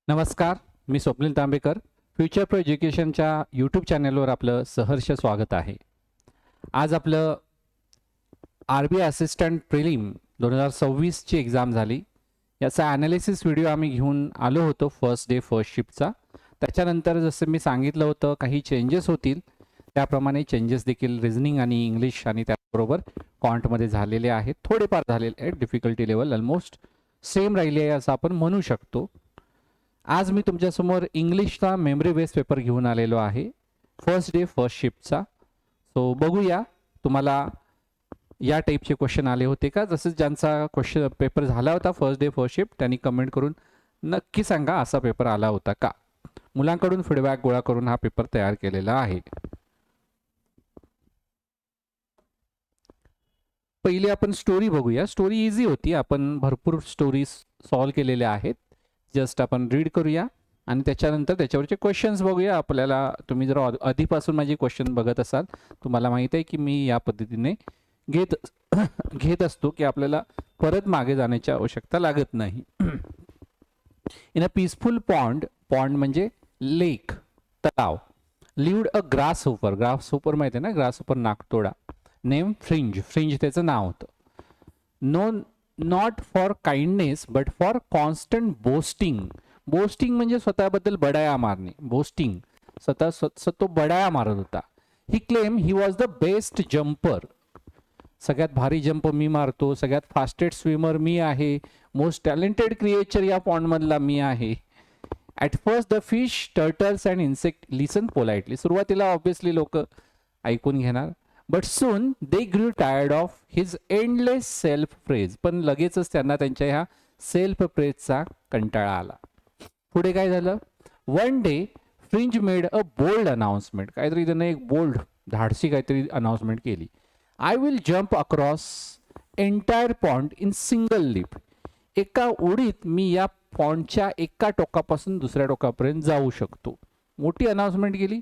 नमस्कार, मी Swapnil Tambekar. Future pro एज्युकेशनच्या यूट्यूब चॅनलवर आपलं सहर्ष स्वागत आहे. आज आपलं RBI असिस्टंट प्रिलिम 2026ची एक्झाम झाली. याचा ॲनालिसिस व्हिडिओ आम्ही घेऊन आलो होतो फर्स्ट डे फर्स्ट शिफ्टचा. त्याच्यानंतर जसं मी सांगितलं होतं काही चेंजेस होतील, त्याप्रमाणे चेंजेस देखील रिझनिंग आणि इंग्लिश आणि त्याचबरोबर क्वांटमध्ये झालेले आहेत. थोडेफार झालेले आहेत. डिफिकल्टी लेवल ऑलमोस्ट सेम राहिली आहे असं आपण म्हणू शकतो. आज मी तुमच्यासमोर इंग्लिशचा मेमरी बेस पेपर घेऊन आलेलो आहे फर्स्ट डे फर्स्ट शिफ्टचा. सो बघूया तुम्हाला या टाईपचे क्वेश्चन आले होते का. जसं ज्यांचा क्वेश्चन पेपर झाला होता फर्स्ट डे फर्स्ट शिफ्ट त्यांनी कमेंट करून नक्की सांगा असा पेपर आला होता का. मुलांकडून फीडबॅक गोळा करून हा पेपर तयार केलेला आहे. पहिली आपण स्टोरी बघूया. स्टोरी इझी होती, आपण भरपूर स्टोरीज सॉल्व केलेल्या आहेत. जस्ट आपण रीड करूया आणि त्याच्यानंतर त्याच्यावरचे क्वेश्चन्स बघूया. आपल्याला तुम्ही जर आधीपासून माझी क्वेश्चन बघत असाल तुम्हाला माहीत आहे की मी या पद्धतीने घेत असतो की आपल्याला परत मागे जाण्याची आवश्यकता लागत नाही. In a peaceful pond, pond म्हणजे लेक, तलाव, lived a grasshopper. Grasshopper माहिती आहे ना, ग्रास होपर नाकतोडा. नेम फ्रिंज, फ्रिंज त्याचं नाव होतं. Known not for kindness but for constant boasting. Boasting म्हणजे स्वतःबद्दल बडाया मारणे. बोस्टिंग स्वतः तो बडाया मारत होता. He claim he was the best jumper. सगळ्यात भारी जंप मी मारतो, सगळ्यात फास्टेस्ट स्विमर मी आहे, मोस्ट टॅलेंटेड क्रिएचर या पॉन्डमधला मी आहे. At first the fish, turtles and insect listen politely. सुरुवातीला ऑब्विसली लोक ऐकून घेणार, but soon they grew tired of his endless self praise. पण लगेचच त्यांना त्यांच्या ह्या सेल्फ प्रेजचा कंटाळा आला. पुढे काय झालं. One day Fringe made a bold announcement. काहीतरी त्यानं एक बोल्ड धाडसी काहीतरी अनाउन्समेंट केली. I will jump across entire pond in single leap. एका उडीत मी या पॉन्डच्या एका टोकापासून दुसऱ्या टोकापर्यंत जाऊ शकतो. मोठी अनाउन्समेंट केली.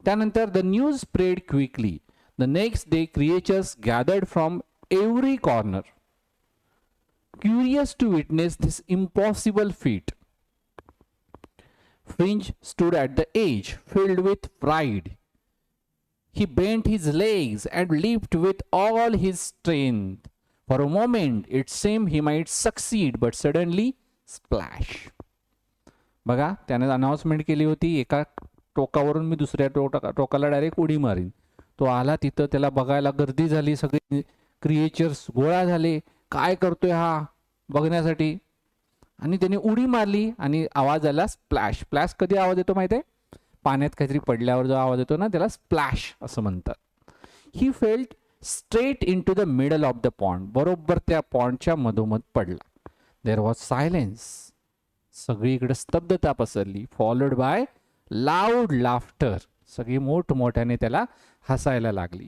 त्यानंतर the news spread quickly. The next day, creatures gathered from every corner, curious to witness this impossible feat. Fringe stood at the edge, filled with pride. He bent his legs and leaped with all his strength. For a moment, it seemed he might succeed, but suddenly, splash. बघा, त्याने announcement केली होती, एका टोकावरून मी दुसऱ्या टोकाला direct उडी मारीन. तो आला तिथं, त्याला बघायला गर्दी झाली, सगळे क्रिएचर्स गोळा झाले, काय करतोय हा बघण्यासाठी. आणि त्याने उडी मारली आणि आवाज आला स्प्लॅश. स्प्लॅश कधी आवाज येतो माहिती आहे, पाण्यात काहीतरी पडल्यावर जो आवाज येतो ना त्याला स्प्लॅश असं म्हणतात. He felt straight into the middle of the pond. बरोबर त्या पॉन्डच्या मधोमध पडला. There was silence. सगळीकडे स्तब्धता पसरली. Followed by loud laughter. सगळी मोठमोठ्याने त्याला हसायला लागली.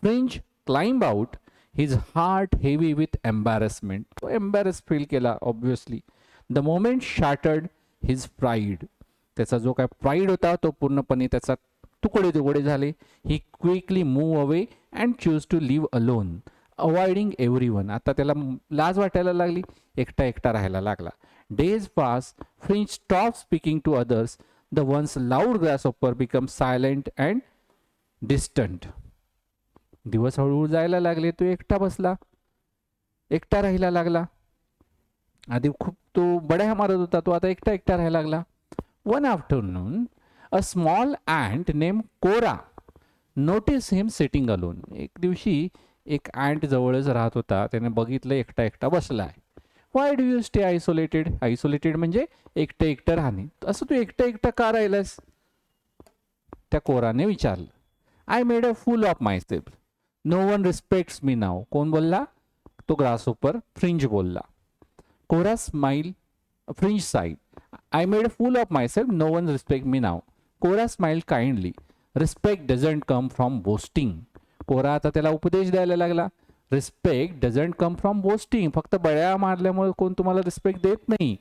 Fringe climb out, his heart heavy with embarrassment. तो एम्बॅरस फील केला obviously. The moment shattered his pride. त्याचा जो काय प्राईड होता तो पूर्णपणे त्याचा तुकडे झाले. He quickly move away and choose to live alone, avoiding everyone. आता त्याला लाज वाटायला लागली, एकटा राहायला लागला. Days pass, fringe stop speaking to others. The once loud grasshopper becomes silent and distant. दिवस हळूहळू जायला लागले. तो एकटा बसला, एकटा राहायला लागला. आधी खूप तो बड्या मारत होता, तो आता एकटा राहायला लागला. One afternoon a small ant name Cora notice him sitting alone. एक दिवशी एक ॲन्ट जवळच राहत होता, त्याने बघितलं एकटा बसला आहे. Why do you stay isolated. Isolated म्हणजे एकटं राहणे. असं तू एकटा का राहिलास, त्या कोराने विचारलं. I made a fool of myself, no one respects me now. कोण बोलला, तो ग्रासहोपर फ्रिंज बोलला. Cora smile, fringe sighed. I made a fool of myself, no one respect me now. Cora smile kindly. Respect doesn't come from boasting. Cora आता त्याला उपदेश द्यायला लागला. Respect doesn't come from boasting. फक्त बळ्या मारल्यामुळे कोण तुम्हाला रिस्पेक्ट देत नाही.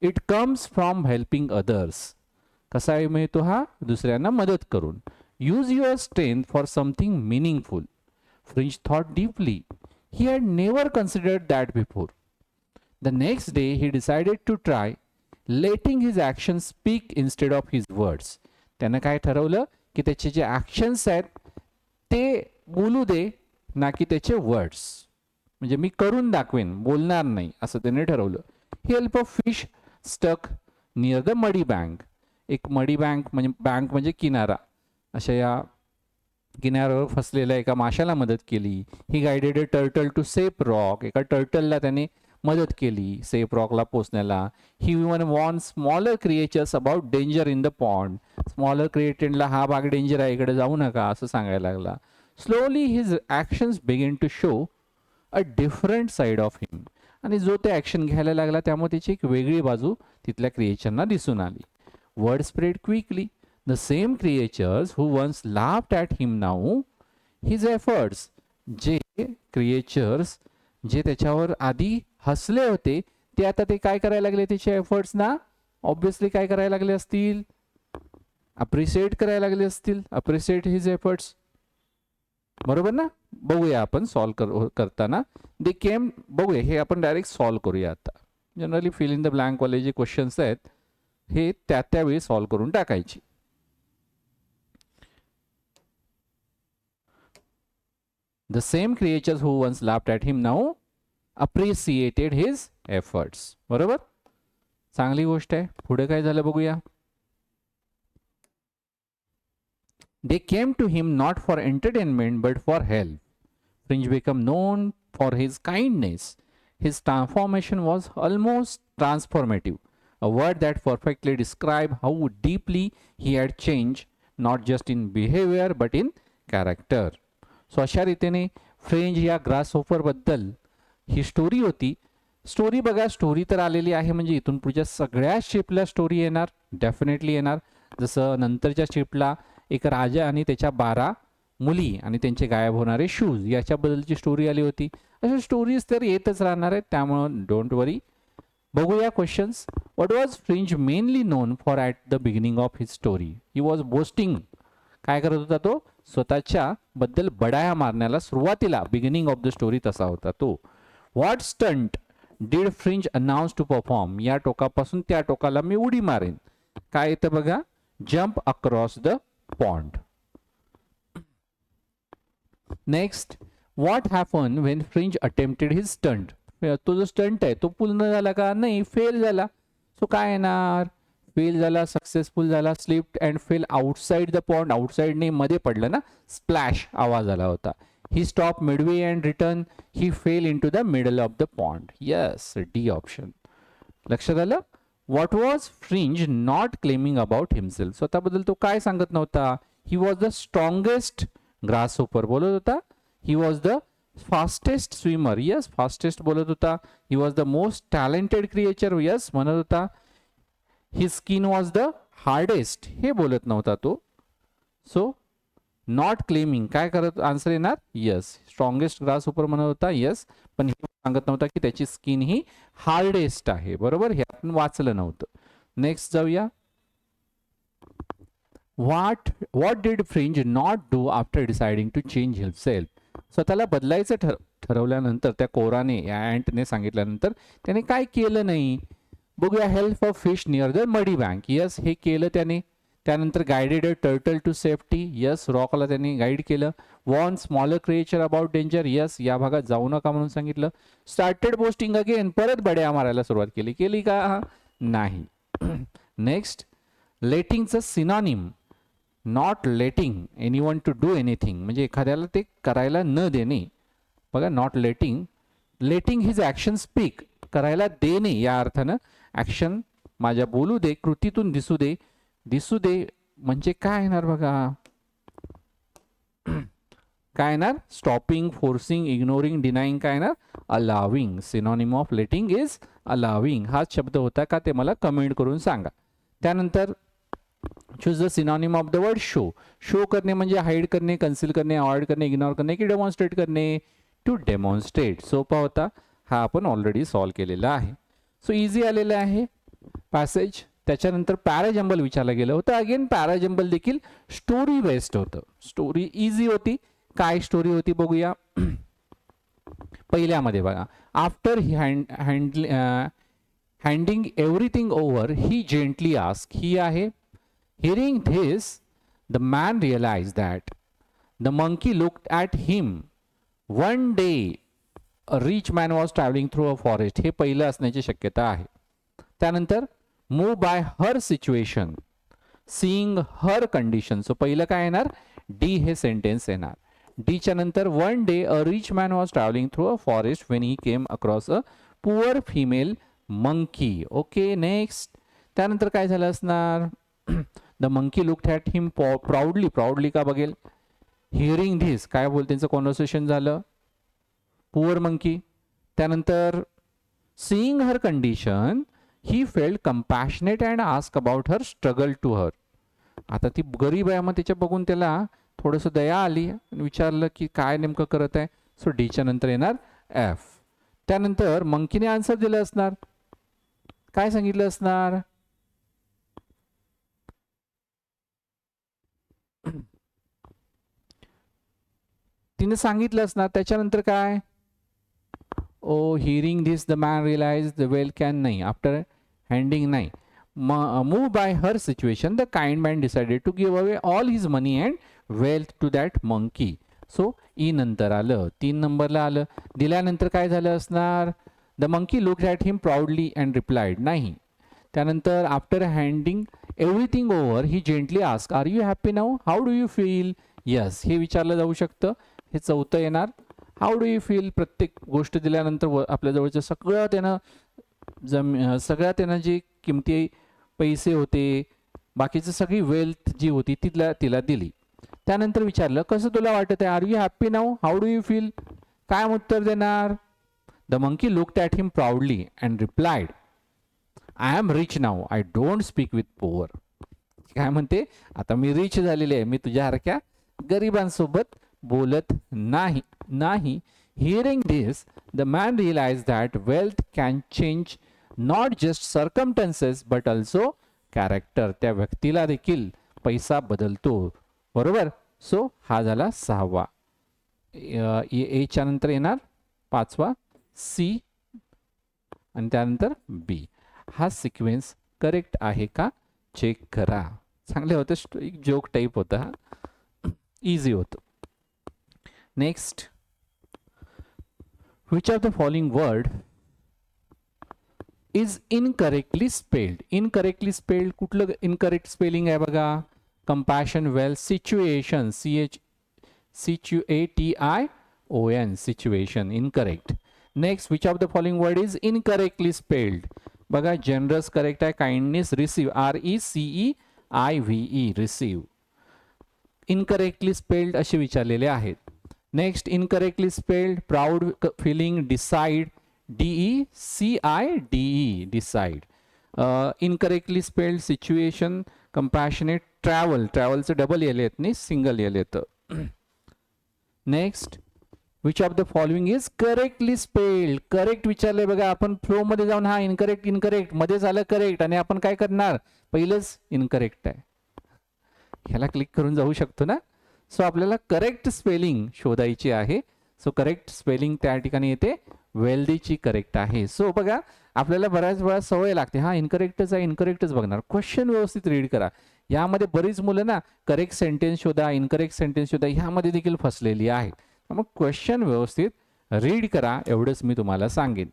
It comes from helping others. कसा मिळतो हा, दुसऱ्यांना मदत करून. Use your strength for something meaningful. Fringe thought deeply. He had never considered that before. The next day he decided to try letting his action speak instead of his words. त्यानं काय ठरवलं की त्याचे जे ॲक्शन्स आहेत ते बोलू दे, ना की त्याचे वर्ड्स. म्हणजे मी करून दाखवेन, बोलणार नाही, असं त्याने ठरवलं. Help of fish stuck near the muddy bank. एक मडी बँक म्हणजे किनारा, अशा या किनाऱ्यावर फसलेल्या एका माशाला मदत केली. He guided a turtle to safe rock. एका टर्टलला त्याने मदत केली सेफ रॉकला पोचण्याला. He even warn smaller creatures about danger in the pond. Smaller क्रिएटेडला हा भाग डेंजर आहे, इकडे जाऊ नका, असं सांगायला लागला. Slowly his actions begin to show a different side of him. आणि जो ते ॲक्शन घ्यायला लागला त्यामुळे त्याची एक वेगळी बाजू तिथल्या क्रिएचरना दिसून आली. Word spread quickly. The same creatures who once laughed at him now, his efforts, जे क्रिएचर्स जे त्याच्यावर आधी हसले होते ते आता ते काय करायला लागले, त्याचे एफर्ट्स ना ऑब्विसली काय करायला लागले असतील, अप्रिशिएट करायला लागले असतील. अप्रिशिएट हिज एफर्ट्स, बरोबर ना. बघूया आपण सॉल्व करताना. दे केम, बघूया हे आपण डायरेक्ट सॉल्व करूया आता. Generally fill in the blank वाले जे क्वेश्चन्स आहेत हे त्यावेळी सॉल्व करून टाकायची. The same creatures who once laughed at him now appreciated his efforts. बरोबर, चांगली गोष्ट आहे. पुढे काय झालं बघूया. They came to him not for entertainment but for help. Fringe became known for his kindness. His transformation was almost transformative, a word that perfectly described how deeply he had changed, not just in behavior but in character. So अशा रीतीने fringe या grasshopper बद्दल ही story होती. Story बघा, story तर आलेली आहे, म्हणजे इथून पुढच्या सगळ्या शिपला स्टोरी येणार, डेफिनेटली येणार. जसं नंतरच्या शिपला एक राजा आणि त्याच्या 12 मुली आणि त्यांचे गायब होणारे शूज याच्याबद्दलची स्टोरी आली होती. अशा स्टोरीज तर येतच राहणार आहेत, त्यामुळं डोंट वरी. बघूया questions. What was fringe mainly non for at the beginning of his story? He was boasting. काय करत होता तो? स्वतःच्या बद्दल बडाया मारण्याला सुरुवातीला बिगिनिंग ऑफ द स्टोरी तसा होता तो. What stunt did Fringe announce to perform? या टोकापासून त्या टोकाला मी उडी मारेन. काय येतं बघा, jump across the pond. Next, what happen when fringe attempted his stunt? तो जो स्टंट आहे तो पूर्ण झाला का? नाही, फेल झाला. सो काय येणार? फेल झाला, सक्सेसफुल झाला, slipped and fell outside the pond. आउटसाइडने मध्ये पडलं ना, स्प्लॅश आवाज आला होता. He stop midway and return. He fell into the middle of the pond. Yes, D option. लक्षात आलं. What was fringe not claiming about himself? स्वतःबद्दल तो काय सांगत नव्हता? He was the strongest grasshopper बोलत होता. He was the fastest swimmer. Yes, fastest बोलत होता. He was the most talented creature. Yes म्हणत होता. His skin was the hardest, हे बोलत नव्हता तो. सो नॉट क्लेमिंग काय करत आन्सर येणार? यस, स्ट्रॉंगेस्ट ग्रासहोपर म्हणत होता. यस, पण हे सांगत नव्हता की त्याची स्किन ही हार्डेस्ट आहे. बरोबर, हे आपण वाचलं नव्हतं. नेक्स्ट जाऊया. What did Fringe not do after deciding to change himself? स्वतःला बदलायचं ठरवल्यानंतर, त्या कोराने या अँटने सांगितल्यानंतर त्याने काय केलं नाही? बघूया. Help of fish near the muddy bank. Yes, हे केलं त्याने. त्यानंतर guided a turtle to safety. Yes, रॉकला त्याने गाईड केलं. Warn smaller creature about danger. Yes, या भागात जाऊ नका म्हणून सांगितलं. स्टार्टेड बोस्टिंग अगेन, परत बड्या मारायला सुरुवात केली का? नाही. नेक्स्ट, लेटिंगचं synonym. Not letting anyone to do anything, म्हणजे एखाद्याला ते करायला न देणे. बघा, not letting. Letting his action speak, करायला देणे या अर्थानं. ॲक्शन माझ्या बोलू दे, कृतीतून दिसू दे. दिसू दे म्हणजे काय येणार बघा, काय येणार? Stopping, forcing, ignoring, denying. काय येणार? Allowing. Synonym of letting is allowing. हाच शब्द होता का ते मला कमेंट करून सांगा. त्यानंतर choose the synonym of the word show. Show करणे म्हणजे हाईड करणे, कन्सील करणे, अवॉइड करणे, इग्नोर करणे की डेमॉन्स्ट्रेट करणे? To demonstrate. सोपा होता हा, आपण ऑलरेडी सॉल्व केलेला आहे. सो इझी आलेलं आहे पॅसेज. त्याच्यानंतर पॅराजंबल विचारलं गेलं होतं. अगेन पॅराजंबल देखील स्टोरी बेस्ड होतं. स्टोरी इझी होती. काय स्टोरी होती बघूया. पहिल्यामध्ये बघा, after handing everything over he gently ask, ही आहे. Hearing this the man realise that the monkey looked at him. One day a rich man was travelling through a forest, हे पहिलं असण्याची शक्यता आहे. त्यानंतर move by her situation, seeing her condition, so पहिलं काय येणार, डी हे सेंटेन्स येणार. डीच्या नंतर one day a rich man was travelling through a forest when he came across a poor female monkey. Okay, next. त्यानंतर काय झालं असणार, the monkey looked at him proudly, proudly का बघेल, हिअरिंग धिस काय बोल, त्यांचं कॉन्व्हर्सेशन झालं, पुअर मंकी. त्यानंतर seeing her condition he felt compassionate and ask about her struggle to her. आता ती गरीब आहे, मग त्याच्या बघून त्याला थोडंसं दया आली आणि विचारलं की काय नेमकं करत आहे. सो डीच्या नंतर येणार एफ. त्यानंतर मंकीने आन्सर दिलं असणार, काय सांगितलं असणार, तिने सांगितलं असणार. त्याच्यानंतर काय, oh hearing this the man realize the well can, नाही, आफ्टर हँडिंग नाही. Move by her situation the kind man decided to give away all his money and wealth to that monkey. So E नंतर आलं, 3 नंबरला आलं. दिल्यानंतर काय झालं असणार, the monkey looked at him proudly and replied, नाही. त्यानंतर after handing everything over he gently ask, are you happy now, how do you feel, yes, हे विचारलं जाऊ शकतं. हे चौथं येणार, हाऊ डू यू फील. प्रत्येक गोष्ट दिल्यानंतर आपल्या जवळचं सगळं त्यानं सगळ्या त्यांना जी किमती पैसे होते, बाकीचं सगळी वेल्थ जी होती तिला दिली. त्यानंतर विचारलं कसं तुला वाटत आहे, are you happy now, how do you feel, काय उत्तर देणार, the monkey looked at him proudly and replied, I am rich now, I don't speak with poor. काय म्हणते, आता मी रिच झालेले आहे, मी तुझ्यासारख्या गरिबांसोबत बोलत नाही. Hearing this the man realise that wealth can change not just circumstances but also character. त्या व्यक्तीला देखील पैसा बदलतो, बरोबर. सो हा झाला 6वा. एच्या नंतर येणार 5वा सी आणि त्यानंतर बी. हा सिक्वेन्स करेक्ट आहे का चेक करा. चांगले होतं, एक जोक टाईप होता, हा इझी होतं. Next, which of the following word is incorrectly spelled. Incorrectly spelled कुठलं incorrect spelling आहे बघा, compassion well, situation, situation, situation, incorrect. Next, which of the following word is incorrectly spelled, बघा generous correct आहे, kindness, receive, RECEIVE, receive. Incorrectly spelled असे विचारलेले आहेत. Next, incorrectly spelled proud feeling, decide, DECIDE, decide. Incorrectly spelled situation, compassionate, travel, ट्रॅव्हलचं double L येत नाही, single L येतं. Next, which of the following is correctly spelled. Correct विचारलंय बघा, आपण फ्लो मध्ये जाऊन हा इनकरेक्ट मध्ये झालं करेक्ट आणि आपण काय करणार, पहिलंच इनकरेक्ट आहे, ह्याला क्लिक करून जाऊ शकतो ना. सो आपल्याला करेक्ट स्पेलिंग शोधायची आहे. सो करेक्ट स्पेलिंग त्या ठिकाणी येते, वेल्दीची करेक्ट आहे. सो बघा आपल्याला बऱ्याच वेळा सवय लागते, हा इनकरेक्टच आहे, इनकरेक्टच बघणार. क्वेश्चन व्यवस्थित रीड करा. यामध्ये बरीच मुलं ना करेक्ट सेंटेन्स शोधा, इनकरेक्ट सेंटेन्स शोधा, ह्यामध्ये देखील फसलेली आहेत. मग क्वेश्चन व्यवस्थित रीड करा, एवढंच मी तुम्हाला सांगेन.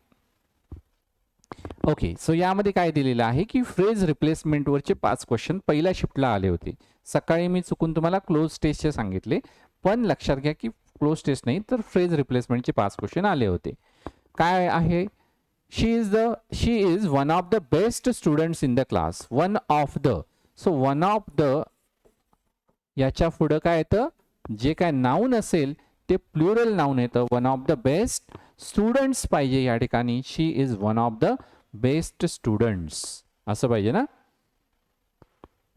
ओके, सो यामध्ये काय दिलेलं आहे की फ्रेज रिप्लेसमेंटवरचे 5 क्वेश्चन पहिल्या शिफ्टला आले होते. सकाळी मी चुकून तुम्हाला क्लोज टेस्टचे सांगितले, पण लक्षात घ्या की क्लोज टेस्ट नाही तर फ्रेज रिप्लेसमेंटचे 5 क्वेश्चन आले होते. काय आहे, she is one of the best students in the class. One of the, so one of the याच्या पुढं काय येतं, जे काय नाऊन असेल ते प्लुरल नाऊन येतं. One of the best students पाहिजे या ठिकाणी, she is one of the best students असं पाहिजे ना,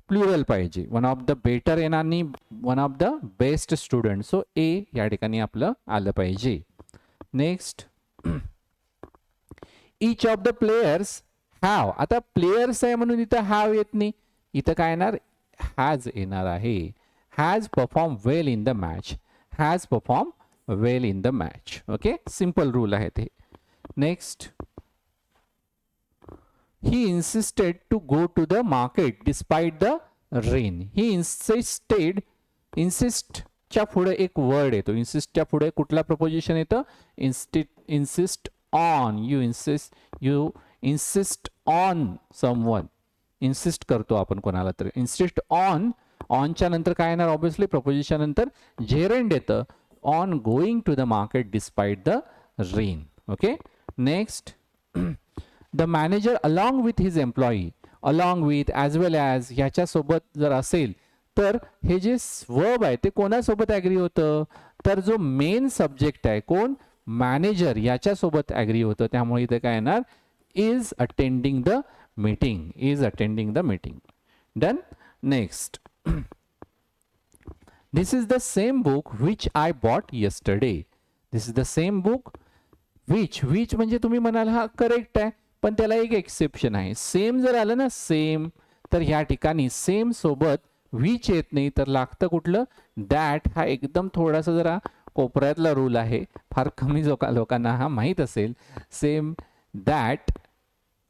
प्लुरल पाहिजे. वन ऑफ द बेटर येणार नाही, one of the best student. So A या ठिकाणी आपलं आलं पाहिजे. Next, each of the players have. आता प्लेयर्स आहे म्हणून इथं हॅव येत नाही, इथं काय येणार, हॅज येणार आहे. Has perform well in the match, has perform well in the match. Okay, simple rule आहे ते. Next, He insisted to go to the market despite the rain. He insisted. insist च्या पुढे एक वर्ड येतो. इन्सिस्टच्या पुढे कुठला प्रपोजिशन येतं? Insist on. You insist on someone. Insist करतो आपण कोणाला तरी. Insist on. ऑनच्या नंतर काय येणार? ऑब्विसली प्रपोजिशन नंतर जेरंड येतं. On going to the market despite the rain. Okay. Next, the manager along with his employee. Along with, as well as ह्याच्यासोबत जर असेल तर हे जे वर्ब आहे ते कोणासोबत ॲग्री होतं? तर जो मेन सब्जेक्ट आहे कोण? मॅनेजर, याच्यासोबत ॲग्री होतं. त्यामुळे इथे काय येणार? Is attending the meeting. Is attending the meeting. Done. Next, this is the same book which I bought yesterday. This is the same book which. Which म्हणजे तुम्ही म्हणाल हा करेक्ट आहे, पण त्याला एक एक्सेप्शन आहे. सेम जर आलं ना, सेम, तर ह्या ठिकाणी सेम सोबत विच येत नाही, तर लागतं कुठलं? दॅट. हा एकदम थोडासा जरा कोपऱ्यातला रूल आहे, फार कमी लोकांना हा माहीत असेल. Same that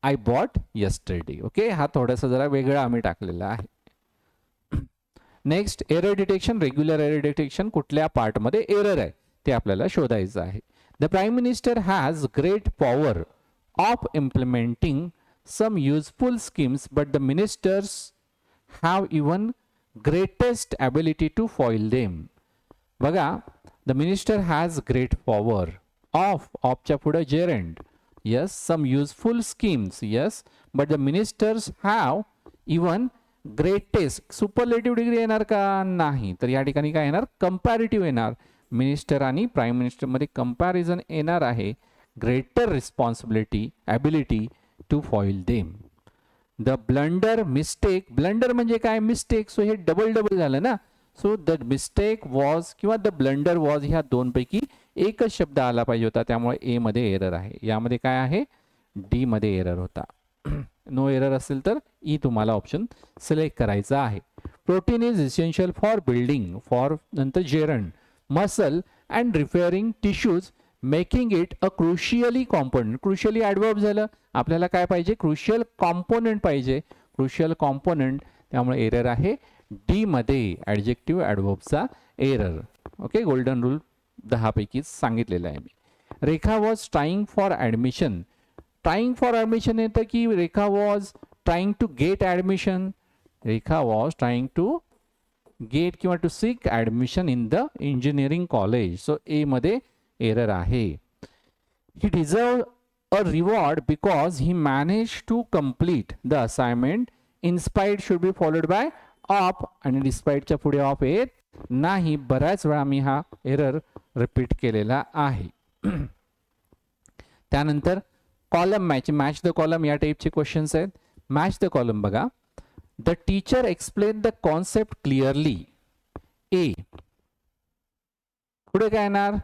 I bought yesterday. Okay. हा थोडासा जरा वेगळा आम्ही टाकलेला आहे. Next, error detection. Regular error detection. कुठल्या पार्टमध्ये एरर आहे ते आपल्याला शोधायचं आहे. The prime minister has great power of implementing some useful schemes but the ministers have even greatest ability to foil them. बघा, the minister has great power of च्या पुढे gerund. Yes, some useful schemes. Yes, but the ministers have even greatest. superlative degree येणार का? नाही. तर या ठिकाणी काय येणार? comparative येणार. मिनिस्टर आणि प्राईम मिनिस्टर मध्ये कंपॅरिझन येणार आहे. greater responsibility, ability to foil them. The blunder, mistake. Blunder म्हणजे काय? मिस्टेक. सो हे डबल डबल झालं ना. सो द मिस्टेक वॉज किंवा द ब्लंडर वॉज ह्या दोनपैकी एकच शब्द आला पाहिजे होता. त्यामुळे ए मध्ये एरर आहे. यामध्ये काय आहे? डी मध्ये एरर होता. नो एरर असेल तर ई तुम्हाला ऑप्शन सिलेक्ट करायचा आहे. Protein is essential for building. For नंतर gerund. Muscle and repairing tissues making it a crucially component. Crucially adverb झालं. आपल्याला काय पाहिजे? क्रुशियल कॉम्पोनंट पाहिजे. Crucial component. त्यामुळे एरर आहे डी मध्ये, ॲडजेक्टिव्ह ॲडवर्बचा एरर. ओके. गोल्डन रूल 10 पैकी सांगितलेला आहे मी. Rekha was trying for admission. Trying for admission येतं की Rekha was trying to get admission? Rekha was trying to get किंवा to seek admission in the engineering college. So A मध्ये एरर आहे. He deserve a reward because he managed to complete the assignment. In spite should be followed by of आणि despite च्या पुढे of येत नाही. बऱ्याच वेळा मी हा एरर रिपीट केलेला आहे. त्यानंतर column match. Match the column या टाईपचे क्वेश्चन्स आहेत. मॅच द कॉलम बघा. The teacher explain the concept clearly. A. पुढे काय येणार?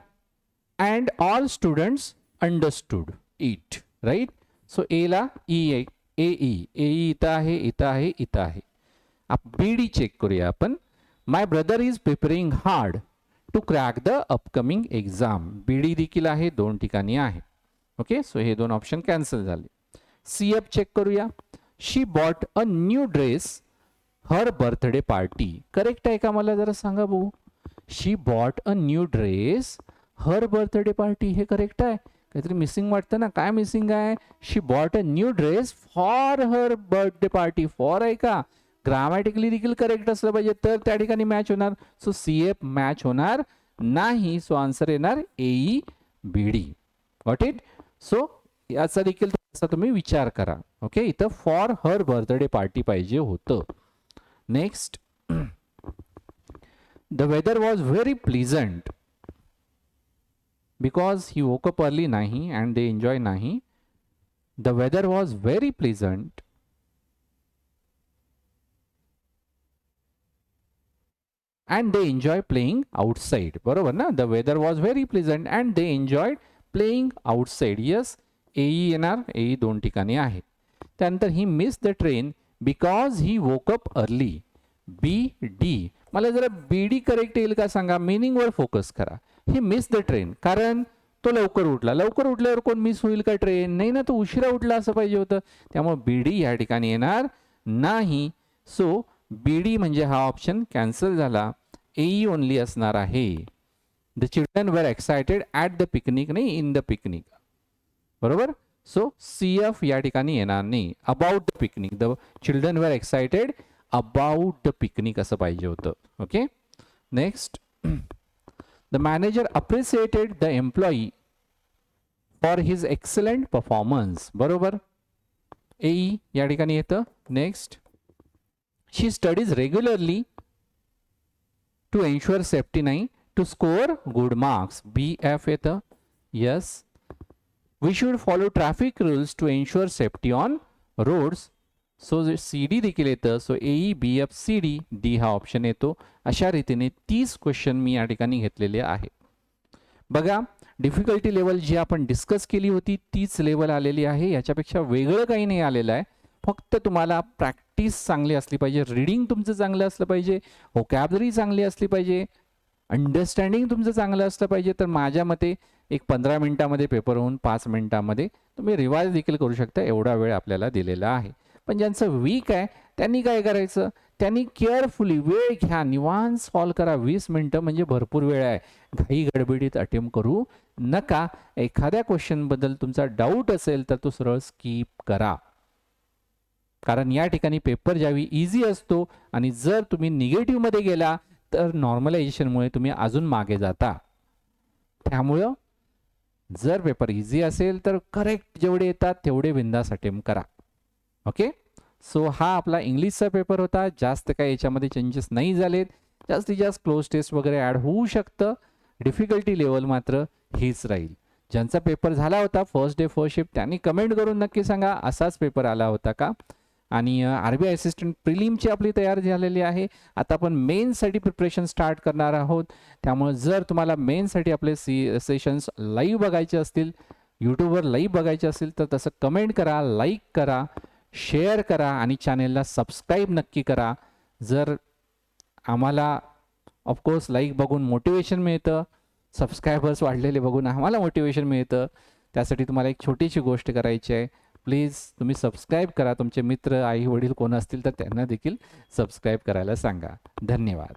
And all students understood it. Right. So A ला ई, ए ई इथं आहे, इथं आहे, इथं आहे. बी डी चेक करूया आपण. My brother is preparing hard to crack the upcoming exam. B D देखील आहे, दोन ठिकाणी आहे. ओके. सो हे दोन ऑप्शन कॅन्सल झाले. सी एफ चेक करूया. She bought a new dress her birthday party. Correct आहे का? मला जरा सांगा भाऊ. She bought a new dress her birthday party. हे करेक्ट आहे? काहीतरी मिसिंग वाटतं ना. काय मिसिंग आहे? She bought a new dress for her birthday party. For आहे का? ग्रामॅटिकली देखील करेक्ट असलं पाहिजे तर त्या ठिकाणी मॅच होणार. सो सी एफ मॅच होणार नाही. सो आन्सर येणार A B D. Got it? So याचा देखील तुम्ही विचार करा. ओके. इथं फॉर हर बर्थडे पार्टी पाहिजे होतं. Next, the weather was very pleasant because he woke up early nahi and they enjoy nahi. The weather was very pleasant and they enjoy playing outside. बरोबर ना? The weather was very pleasant and they enjoyed playing outside. Yes, ए येणार. ए दोन ठिकाणी आहे. त्यानंतर he missed the train because he woke up early. B D. मला जरा बी D correct येईल का सांगा. मिनिंग वर फोकस करा. ही मिस द ट्रेन कारण तो लवकर उठला. लवकर उठल्यावर कोण मिस होईल का ट्रेन? नाही ना, तो उशिरा उठला असं पाहिजे होतं. त्यामुळे बीडी या ठिकाणी येणार नाही. सो बीडी म्हणजे हा ऑप्शन कॅन्सल झाला. एई ओनली असणार आहे. The children were excited at the picnic, नाही इन द पिकनिक. बरोबर. सो CF या ठिकाणी येणार नाही. About the picnic, the children were excited about the picnic असं पाहिजे होतं. Okay. Next, the manager appreciated the employee for his excellent performance. बरोबर. एई या ठिकाणी येतं. Next, she studies regularly to ensure safety, नाही to score good marks. BF येतं. Yes. We should follow traffic rules to ensure safety on roads. So CD देखील येतं. So AE BF CD D हा option येतो. अशा रीतीने 30 question मी या ठिकाणी घेतलेले आहे. बघा, डिफिकल्टी लेवल जी आपण डिस्कस केली होती तीच लेवल आलेली आहे. याच्यापेक्षा वेगळं काही नाही आलेलं आहे. फक्त तुम्हाला प्रॅक्टिस चांगली असली पाहिजे, रीडिंग तुमचं चांगलं असलं पाहिजे, व्होकॅबलरी चांगली असली पाहिजे, अंडरस्टँडिंग तुमचं चांगलं असलं पाहिजे. तर माझ्या मते एक 15 मिनिटामध्ये पेपर होऊन 5 मिनिटामध्ये तुम्ही रिवाइज देखील करू शकता. एवढा वेळ आपल्याला दिलेला आहे. पण ज्यांचं वीक आहे त्यांनी काय करायचं? त्यांनी केअरफुली वेळ घ्या, निवांत सॉल्व करा. 20 मिनिटं म्हणजे भरपूर वेळ आहे. घाई गडबडीत अटेम्प्ट करू नका. एखाद्या क्वेश्चनबद्दल तुमचा डाऊट असेल तर तो सरळ स्किप करा. कारण या ठिकाणी पेपर ज्यावेळी इझी असतो आणि जर तुम्ही निगेटिव्हमध्ये गेला तर नॉर्मलायझेशनमुळे तुम्ही अजून मागे जाता. त्यामुळं जर पेपर इझी असेल तर करेक्ट जेवढे येतात तेवढे बिंदास अटेम्प्ट करा. ओके. सो हा आपला इंग्लिशचा पेपर होता. जास्त काय याच्यामध्ये चेंजेस नाही झालेत. जास्तीत जास्त क्लोज टेस्ट वगैरे ॲड होऊ शकतं. डिफिकल्टी लेवल मात्र हीच राहील. ज्यांचा पेपर झाला होता फर्स्ट डे फर्स्ट शिफ्ट त्यांनी कमेंट करून नक्की सांगा असाच पेपर आला होता का. आणि RBI असिस्टंट प्रिलिमची आपली तयारी झालेली आहे. आता आपण मेन्ससाठी प्रिपरेशन स्टार्ट करणार आहोत. त्यामुळे जर तुम्हाला मेन्ससाठी आपले सेशन्स लाईव्ह बघायचे असतील, यूट्यूबवर लाईव्ह बघायचे असतील तर तसं कमेंट करा, लाईक करा, शेअर करा आणि चॅनेलला सबस्क्राईब नक्की करा. जर आम्हाला ऑफकोर्स लाईक बघून मोटिवेशन मिळतं, सबस्क्रायबर्स वाढलेले बघून आम्हाला मोटिवेशन मिळतं. त्यासाठी तुम्हाला एक छोटीशी गोष्ट करायची आहे. प्लीज तुम्ही सबस्क्राईब करा. तुमचे मित्र, आई वडील कोण असतील तर त्यांना देखील सबस्क्राईब करायला सांगा. धन्यवाद.